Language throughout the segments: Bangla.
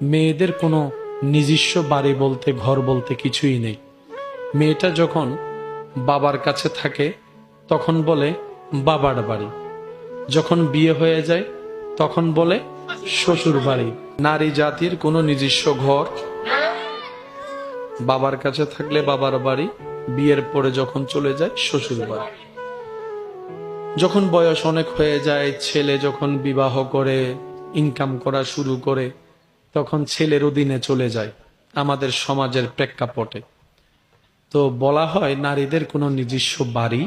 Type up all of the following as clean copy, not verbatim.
মেয়েদের কোনো নিজস্ব বাড়ি বলতে ঘর বলতে কিছুই নেই। মেয়েটা যখন বাবার কাছে থাকে তখন বলে বাবার বাড়ি, যখন বিয়ে হয়ে যায় তখন বলে শ্বশুর বাড়ি। নারী জাতির কোনো নিজস্ব ঘর, বাবার কাছে থাকলে বাবার বাড়ি, বিয়ের পরে যখন চলে যায় শ্বশুর বাড়ি। যখন বয়স অনেক হয়ে যায়, ছেলে যখন বিবাহ করে ইনকাম করা শুরু করে তখন ছেলের অধীনে চলে যায় আমাদের সমাজের প্রেক্ষাপটে। তো বলা হয় নারীদের কোনো নিজস্ব বাড়ি,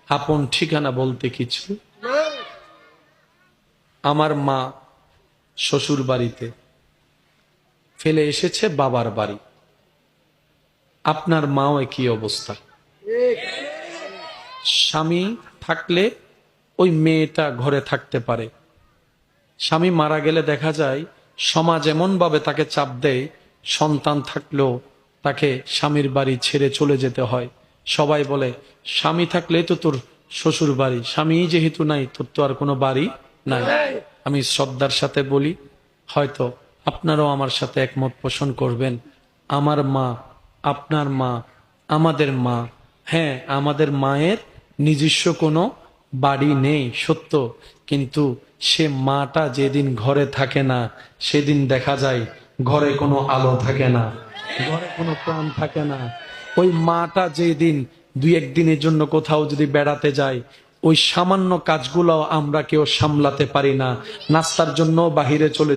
আপন ঠিকানা বলতে কিছু। আমার মা শ্বশুর বাড়িতে ফেলে এসেছে বাবার বাড়ি, আপনার মাও একই অবস্থা। স্বামী থাকলে ওই মেয়েটা ঘরে থাকতে পারে, স্বামী মারা গেলে দেখা যায় সমাজ এমন ভাবে তাকে চাপ দেয়, সন্তান থাকলেও তাকে স্বামীর বাড়ি ছেড়ে চলে যেতে হয়। সবাই বলে স্বামী থাকলে তো তোর শ্বশুর বাড়ি, স্বামী যেহেতু নাই তোর তো আর কোনো বাড়ি নাই। আমি শ্রদ্ধার সাথে বলি, হয়তো আপনারাও আমার সাথে একমত পোষণ করবেন, আমার মা, আপনার মা, আমাদের মা, হ্যাঁ আমাদের মায়ের নিজস্ব কোনো বাড়ি নেই সত্য, কিন্তু সে মাটা যেদিন ঘরে থাকে না সেদিন দেখা যায় ঘরে কোনো আলো থাকে না, ঘরে কোনো প্রাণ থাকে না। ওই মাটা যেদিন দুই একদিনের জন্য কোথাও যদি বেড়াতে যায়, ওই সামান্য কাজগুলো আমরা কেউ সামলাতে পারি না, নাস্তার জন্য বাহিরে চলে